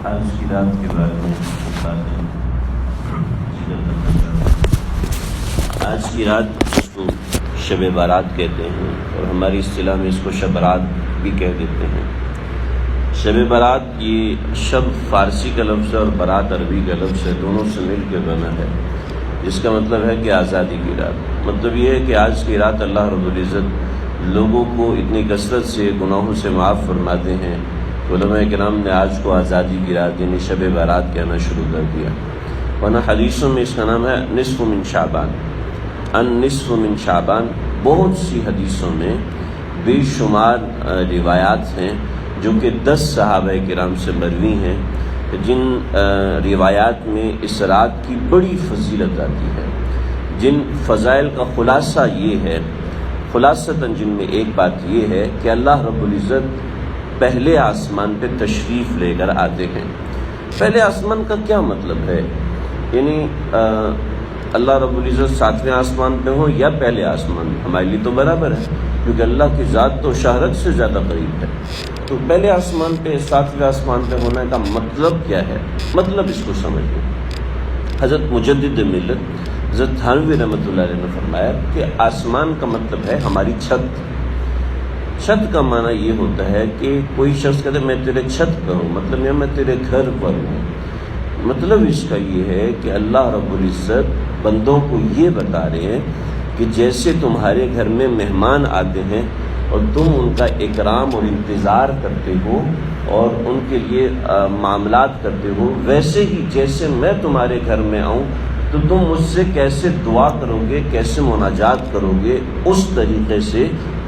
آج کی رات کے بارے میں آج کی رات اس کو شب بارات کہتے ہیں اور ہماری اصطلاح میں اس کو شب برات بھی کہہ دیتے ہیں۔ شب برات یہ شب فارسی کا لفظ ہے اور برات عربی کا لفظ ہے، دونوں سے مل کے بنا ہے، جس کا مطلب ہے کہ آزادی کی رات۔ مطلب یہ ہے کہ آج کی رات اللہ رب العزت لوگوں کو اتنی کثرت سے گناہوں سے معاف فرماتے ہیں، علماء کرام نے آج کو آزادی کی رات یعنی شب برات کہنا شروع کر دیا، ورنہ حدیثوں میں اس کا نام ہے نصف من شعبان، النصف من شعبان۔ بہت سی حدیثوں میں بے شمار روایات ہیں جو کہ 10 صحابہ کرام سے مروی ہیں، جن روایات میں اس رات کی بڑی فضیلت آتی ہے، جن فضائل کا خلاصہ یہ ہے، خلاصتاً جن میں ایک بات یہ ہے کہ اللہ رب العزت پہلے آسمان پہ تشریف لے کر آتے ہیں۔ پہلے آسمان کا کیا مطلب ہے؟ یعنی اللہ رب العزت 7ویں آسمان پہ ہوں یا پہلے آسمان پہ، ہمارے لیے تو برابر ہے، کیونکہ اللہ کی ذات تو شہرت سے زیادہ قریب ہے۔ تو پہلے آسمان پہ 7ویں آسمان پہ ہونے کا مطلب کیا ہے؟ مطلب اس کو سمجھیں۔ حضرت مجدد ملت حضرت تھانوی رحمۃ اللہ علیہ نے فرمایا کہ آسمان کا مطلب ہے ہماری چھت۔ چھت کا معنی یہ ہوتا ہے کہ کوئی شخص کہتے ہیں میں تیرے چھت پر ہوں، مطلب یہ میں تیرے گھر پر ہوں۔ مطلب اس کا یہ ہے کہ اللہ رب العزت بندوں کو یہ بتا رہے ہیں کہ جیسے تمہارے گھر میں مہمان آتے ہیں اور تم ان کا اکرام اور انتظار کرتے ہو اور ان کے لیے معاملات کرتے ہو، ویسے ہی جیسے میں تمہارے گھر میں آؤں تو تم مجھ سے کیسے دعا کرو گے، کیسے مناجات کرو گے، اس طریقے سے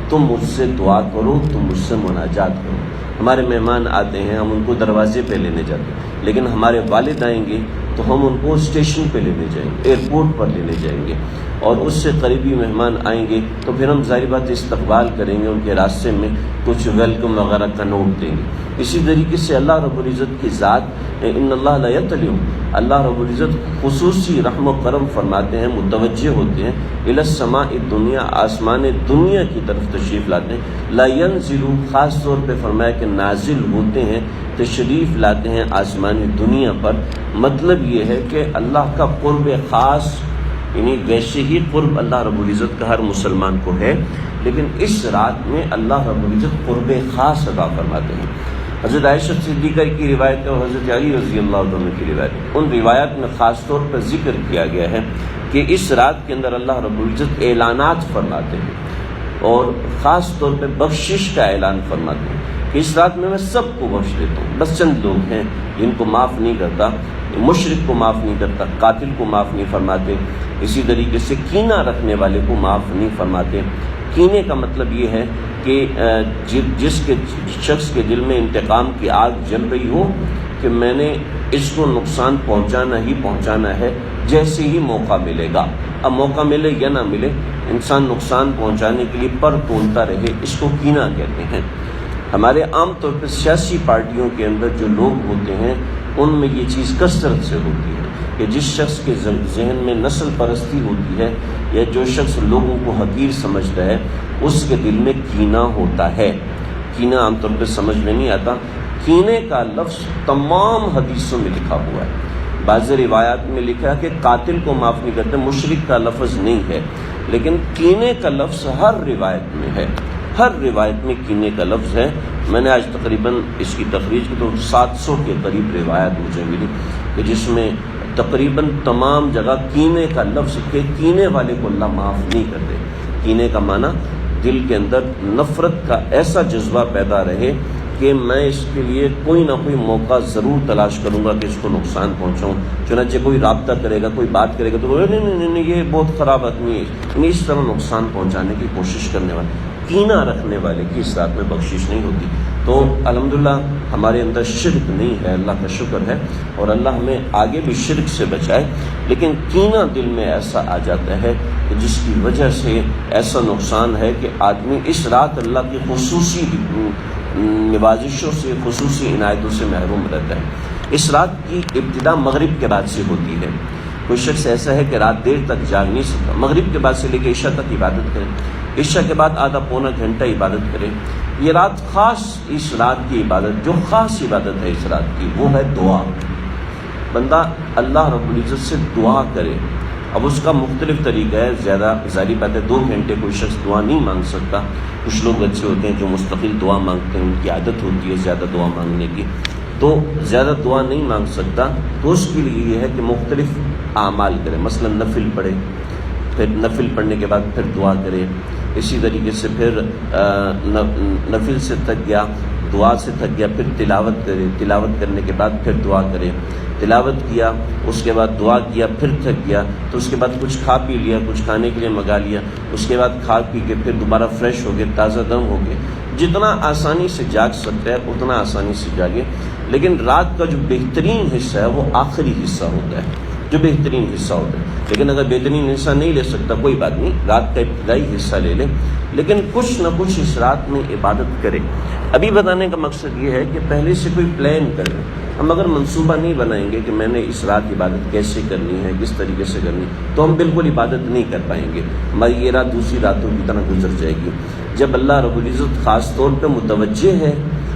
تم مجھ سے دعا کرو، تم مجھ سے مناجات کرو۔ ہمارے مہمان آتے ہیں، ہم ان کو دروازے پہ لینے جاتے ہیں، لیکن ہمارے والد آئیں گے تو ہم ان کو اسٹیشن پہ لینے جائیں گے، ایئرپورٹ پر لینے جائیں گے، اور اس سے قریبی مہمان آئیں گے تو پھر ہم ظاہر بات استقبال کریں گے، ان کے راستے میں کچھ ویلکم وغیرہ کا نوٹ دیں گے۔ اسی طریقے سے اللہ رب العزت کی ذات ان اللہ لا یطلع، اللہ رب العزت خصوصی رحم و کرم فرماتے ہیں، متوجہ ہوتے ہیں الی السماء الدنیا، آسمان دنیا کی طرف تشریف لاتے ہیں۔ لا ینزل، خاص طور پہ فرمایا کہ نازل ہوتے ہیں، تشریف لاتے ہیں آسمان دنیا پر۔ مطلب یہ ہے کہ اللہ کا قرب خاص، یعنی ویسے ہی قرب اللہ رب العزت کا ہر مسلمان کو ہے، لیکن اس رات میں اللہ رب العزت قرب خاص عطا فرماتے ہیں۔ حضرت عائشہ صدیقہ کی روایت اور حضرت علی رضی اللہ عنہ کی روایت، ان روایات میں خاص طور پر ذکر کیا گیا ہے کہ اس رات کے اندر اللہ رب العزت اعلانات فرماتے ہیں اور خاص طور پہ بخشش کا اعلان فرماتے ہیں کہ اس رات میں سب کو بخش دیتا ہوں، بس چند لوگ ہیں جن کو معاف نہیں کرتا، مشرک کو معاف نہیں کرتا، قاتل کو معاف نہیں فرماتے، اسی طریقے سے کینہ رکھنے والے کو معاف نہیں فرماتے۔ کینے کا مطلب یہ ہے کہ جس کے شخص کے دل میں انتقام کی آگ جل رہی ہو کہ میں نے اس کو نقصان پہنچانا ہی پہنچانا ہے جیسے ہی موقع ملے گا۔ اب موقع ملے یا نہ ملے، انسان نقصان پہنچانے کے لیے پر تولتا رہے، اس کو کینہ کہتے ہیں۔ ہمارے عام طور پر سیاسی پارٹیوں کے اندر جو لوگ ہوتے ہیں ان میں یہ چیز کثرت سے ہوتی ہے کہ جس شخص کے ذہن میں نسل پرستی ہوتی ہے یا جو شخص لوگوں کو حقیر سمجھتا ہے اس کے دل میں کینہ ہوتا ہے۔ کینہ عام طور پہ سمجھ میں نہیں آتا۔ کینے کا لفظ تمام حدیثوں میں لکھا ہوا ہے، بعض روایات میں لکھا ہے کہ قاتل کو معاف نہیں کرتے، مشرک کا لفظ نہیں ہے، لیکن کینے کا لفظ ہر روایت میں ہے، ہر روایت میں کینے کا لفظ ہے۔ میں نے آج تقریباً اس کی تخریج کی تو 700 کے قریب روایت مجھے ملی کہ جس میں تقریباً تمام جگہ کینے کا لفظ کہ کینے والے کو اللہ معاف نہیں کرتے۔ کینے کا معنی دل کے اندر نفرت کا ایسا جذبہ پیدا رہے کہ میں اس کے لیے کوئی نہ کوئی موقع ضرور تلاش کروں گا کہ اس کو نقصان پہنچاؤں۔ چنانچہ کوئی رابطہ کرے گا، کوئی بات کرے گا تو نہیں یہ بہت خراب آدمی ہے، اس طرح نقصان پہنچانے کی کوشش کرنے والے، کینہ رکھنے والے کی اس رات میں بخشش نہیں ہوتی۔ تو الحمدللہ ہمارے اندر شرک نہیں ہے، اللہ کا شکر ہے، اور اللہ ہمیں آگے بھی شرک سے بچائے، لیکن کینہ دل میں ایسا آ جاتا ہے کہ جس کی وجہ سے ایسا نقصان ہے کہ آدمی اس رات اللہ کی خصوصی نوازشوں سے، خصوصی عنایتوں سے محروم رہتا ہے۔ اس رات کی ابتدا مغرب کے بعد سے ہوتی ہے۔ کوئی شخص ایسا ہے کہ رات دیر تک جاگ نہیں سکتا، مغرب کے بعد سے لے کے عشاء تک عبادت کرے، عشاء کے بعد آدھا پونا گھنٹہ عبادت کرے، یہ رات خاص، اس رات کی عبادت جو خاص عبادت ہے اس رات کی وہ ہے دعا۔ بندہ اللہ رب العزت سے دعا کرے۔ اب اس کا مختلف طریقہ ہے، زیادہ ظاہری بات ہے 2 گھنٹے کوئی شخص دعا نہیں مانگ سکتا۔ کچھ لوگ ایسے ہوتے ہیں جو مستقل دعا مانگتے ہیں، ان کی عادت ہوتی ہے زیادہ دعا مانگنے کی، تو زیادہ دعا نہیں مانگ سکتا، تو اس کے لیے یہ ہے کہ مختلف اعمال کرے، مثلا نفل پڑھے، پھر نفل پڑھنے کے بعد پھر دعا کرے، اسی طریقے سے پھر نفل سے تھک گیا، دعا سے تھک گیا، پھر تلاوت کرے، تلاوت کرنے کے بعد پھر دعا کرے، تلاوت کیا، اس کے بعد دعا کیا، پھر تھک گیا تو اس کے بعد کچھ کھا پی لیا، کچھ کھانے کے لیے منگا لیا، اس کے بعد کھا پی کے پھر دوبارہ فریش ہو گئے، تازہ دم ہو گئے۔ جتنا آسانی سے جاگ سکتا ہے اتنا آسانی سے جاگے، لیکن رات کا جو بہترین حصہ ہے وہ آخری حصہ ہوتا ہے، جو بہترین حصہ ہوتا ہے۔ لیکن اگر بہترین حصہ نہیں لے سکتا کوئی بات نہیں، رات کا ابتدائی حصہ لے لے، لیکن کچھ نہ کچھ اس رات میں عبادت کرے۔ ابھی بتانے کا مقصد یہ ہے کہ پہلے سے کوئی پلان کر لیں۔ ہم اگر منصوبہ نہیں بنائیں گے کہ میں نے اس رات عبادت کیسے کرنی ہے، کس طریقے سے کرنی ہے، تو ہم بالکل عبادت نہیں کر پائیں گے، ہماری یہ رات دوسری راتوں کی طرح گزر جائے گی۔ جب اللہ رب العزت خاص طور پہ متوجہ ہے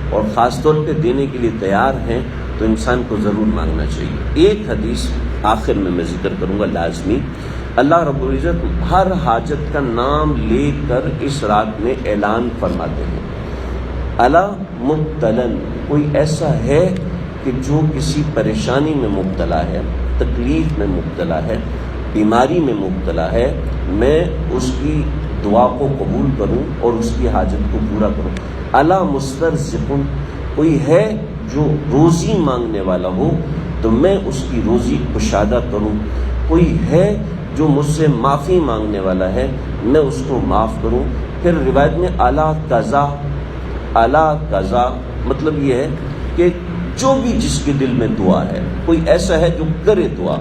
اور خاص طور پہ دینے کے لیے تیار ہیں تو انسان کو ضرور مانگنا چاہیے۔ ایک حدیث آخر میں ذکر کروں گا لازمی، اللہ رب العزت ہر حاجت کا نام لے کر اس رات میں اعلان فرماتے ہیں، الا مبتلن، کوئی ایسا ہے کہ جو کسی پریشانی میں مبتلا ہے، تکلیف میں مبتلا ہے، بیماری میں مبتلا ہے، میں اس کی دعا کو قبول کروں اور اس کی حاجت کو پورا کروں۔ الا مسترزقن، کوئی ہے جو روزی مانگنے والا ہو تو میں اس کی روزی کشادہ کروں، کوئی ہے جو مجھ سے معافی مانگنے والا ہے میں اس کو معاف کروں۔ پھر روایت میں الا قضا، الا قضا مطلب یہ ہے کہ جو بھی جس کے دل میں دعا ہے، کوئی ایسا ہے جو کرے دعا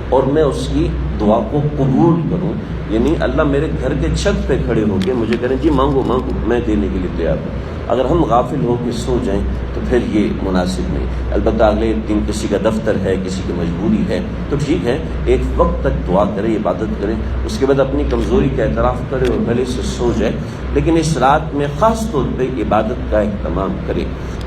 اور میں اس کی دعا کو قبول کروں، یعنی اللہ میرے گھر کے چھت پہ کھڑے ہو کے مجھے کہیں جی مانگو مانگو، میں دینے کے لیے تیار ہوں۔ اگر ہم غافل ہو کے سو جائیں تو پھر یہ مناسب نہیں۔ البتہ اگلے دن کسی کا دفتر ہے، کسی کی مجبوری ہے تو ٹھیک ہے، ایک وقت تک دعا کرے، عبادت کرے، اس کے بعد اپنی کمزوری کا اعتراف کرے اور بھلے سے سو جائے، لیکن اس رات میں خاص طور پہ عبادت کا اہتمام کرے،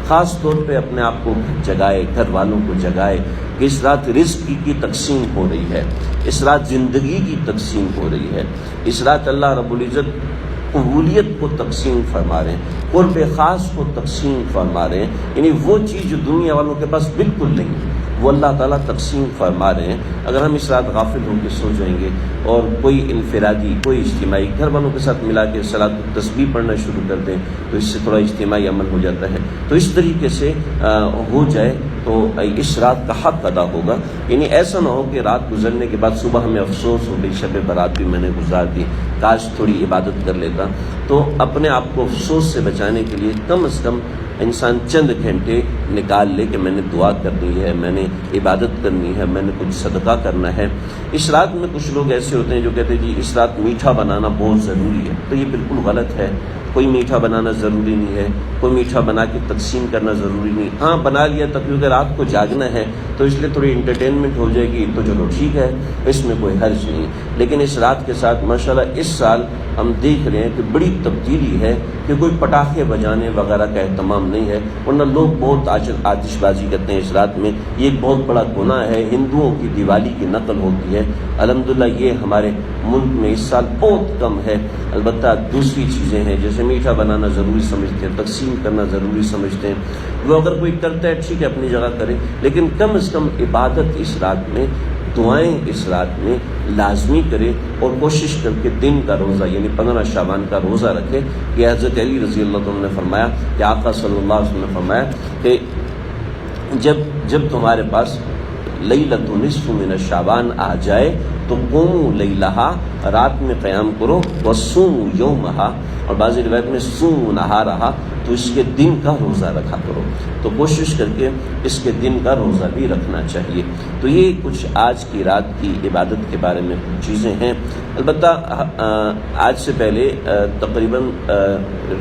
خاص طور پہ اپنے آپ کو جگائے، گھر والوں کو جگائے کہ اس رات رزق کی تقسیم ہو رہی ہے، اس رات زندگی کی تقسیم ہو رہی ہے، اس رات اللہ رب العزت قبولیت کو تقسیم فرما رہے ہیں، قرب خاص کو تقسیم فرما رہے ہیں، یعنی وہ چیز جو دنیا والوں کے پاس بالکل نہیں وہ اللہ تعالیٰ تقسیم فرما رہے ہیں۔ اگر ہم اس رات غافل ہو کے سو جائیں گے اور کوئی انفرادی، کوئی اجتماعی گھر والوں کے ساتھ ملا کے صلاۃ التسبیح پڑھنا شروع کر دیں تو اس سے تھوڑا اجتماعی عمل ہو جاتا ہے، تو اس طریقے سے ہو جائے تو اس رات کا حق ادا ہوگا۔ یعنی ایسا نہ ہو کہ رات گزرنے کے بعد صبح ہمیں افسوس ہو گئی، شب برات بھی میں نے گزار دی، کاش تھوڑی عبادت کر لیتا۔ تو اپنے آپ کو افسوس سے بچانے کے لیے کم از کم انسان چند گھنٹے نکال لے کہ میں نے دعا کرنی ہے، میں نے عبادت کرنی ہے، میں نے کچھ صدقہ کرنا ہے۔ اس رات میں کچھ لوگ ایسے ہوتے ہیں جو کہتے ہیں جی اس رات میٹھا بنانا بہت ضروری ہے، تو یہ بالکل غلط ہے۔ کوئی میٹھا بنانا ضروری نہیں ہے، کوئی میٹھا بنا کے تقسیم کرنا ضروری نہیں۔ ہاں بنا لیا تب کیونکہ رات کو جاگنا ہے تو اس لیے تھوڑی انٹرٹینمنٹ ہو جائے گی تو چلو ٹھیک ہے، اس میں کوئی حرج نہیں، لیکن اس رات کے ساتھ ماشاءاللہ اس سال ہم دیکھ رہے ہیں کہ بڑی تبدیلی ہے کہ کوئی پٹاخے بجانے وغیرہ کا اہتمام نہیں ہے، ورنہ لوگ بہت آتش بازی کرتے ہیں اس رات میں، یہ ایک بہت بڑا گناہ ہے۔ ہندوؤں کی دیوالی کی نقل ہوتی ہے، الحمدللہ یہ ہمارے ملک میں اس سال بہت کم ہے۔ البتہ دوسری چیزیں ہیں جیسے میٹھا بنانا ضروری سمجھتے ہیں، تقسیم کرنا ضروری سمجھتے ہیں، وہ اگر کوئی کرتا ہے ٹھیک ہے اپنی جگہ کرے، لیکن کم از کم عبادت اس رات میں، دعائیں اس رات میں لازمی کرے اور کوشش کر کے دن کا روزہ یعنی 15 شعبان کا روزہ رکھے کہ حضرت علی رضی اللہ عنہ نے فرمایا کہ آقا صلی اللہ علیہ وسلم نے فرمایا کہ جب تمہارے پاس لیلۃ نصف من شعبان آ جائے تو قوموا لیلہا، رات میں قیام کرو، وصوموا یومہا، اور بعض روایت میں صوموا نہارہا، تو اس کے دن کا روزہ رکھا کرو، تو کوشش کر کے اس کے دن کا روزہ بھی رکھنا چاہیے۔ تو یہ کچھ آج کی رات کی عبادت کے بارے میں کچھ چیزیں ہیں۔ البتہ آج سے پہلے تقریباً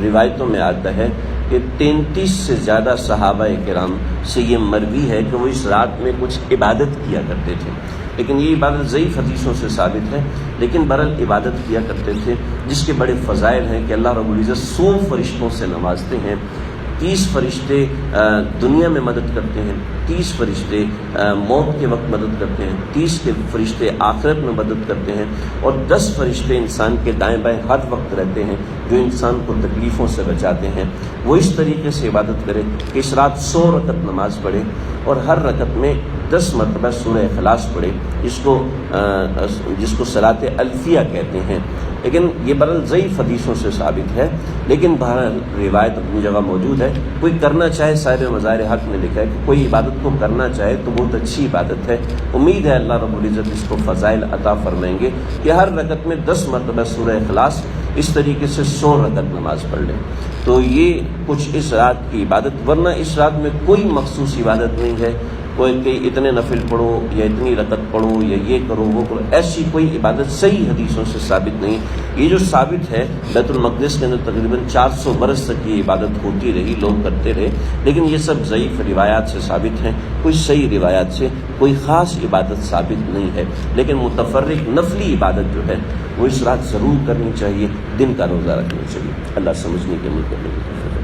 روایتوں میں آتا ہے کہ 33 سے زیادہ صحابہ کرام سے یہ مروی ہے کہ وہ اس رات میں کچھ عبادت کیا کرتے تھے، لیکن یہ عبادت ضعیف حدیثوں سے ثابت ہے، لیکن بہرحال عبادت کیا کرتے تھے جس کے بڑے فضائل ہیں کہ اللہ رب العزت 100 فرشتوں سے نوازتے ہیں، 30 فرشتے دنیا میں مدد کرتے ہیں، 30 فرشتے موت کے وقت مدد کرتے ہیں، 30 کے فرشتے آخرت میں مدد کرتے ہیں، اور 10 فرشتے انسان کے دائیں بائیں ہر وقت رہتے ہیں جو انسان کو تکلیفوں سے بچاتے ہیں۔ وہ اس طریقے سے عبادت کرے کہ اس رات 100 رکعت نماز پڑھے اور ہر رکعت میں 10 مرتبہ سورہ اخلاص پڑھے، جس کو صلاۃ الفیہ کہتے ہیں۔ لیکن یہ بہرحال ضعیف حدیثوں سے ثابت ہے، لیکن بہرحال روایت اپنی جگہ موجود ہے۔ کوئی کرنا چاہے، صاحب مظاہر حق نے لکھا ہے کہ کوئی عبادت کو کرنا چاہے تو بہت اچھی عبادت ہے، امید ہے اللہ رب العزت اس کو فضائل عطا فرمائیں گے کہ ہر رکعت میں 10 مرتبہ سورہ اخلاص، اس طریقے سے 100 رکعت نماز پڑھ لیں۔ تو یہ کچھ اس رات کی عبادت، ورنہ اس رات میں کوئی مخصوص عبادت نہیں ہے، کوئی کہ اتنے نفل پڑھو یا اتنی رکعت پڑھو یا یہ کرو وہ کرو، ایسی کوئی عبادت صحیح حدیثوں سے ثابت نہیں۔ یہ جو ثابت ہے، بیت المقدس کے اندر تقریباً 400 برس تک یہ عبادت ہوتی رہی، لوگ کرتے رہے، لیکن یہ سب ضعیف روایات سے ثابت ہیں، کوئی صحیح روایات سے کوئی خاص عبادت ثابت نہیں ہے۔ لیکن متفرق نفلی عبادت جو ہے وہ اس رات ضرور کرنی چاہیے، دن کا روزہ رکھنا چاہیے۔ اللہ سمجھنے کے عمل کرنے کی توفیق۔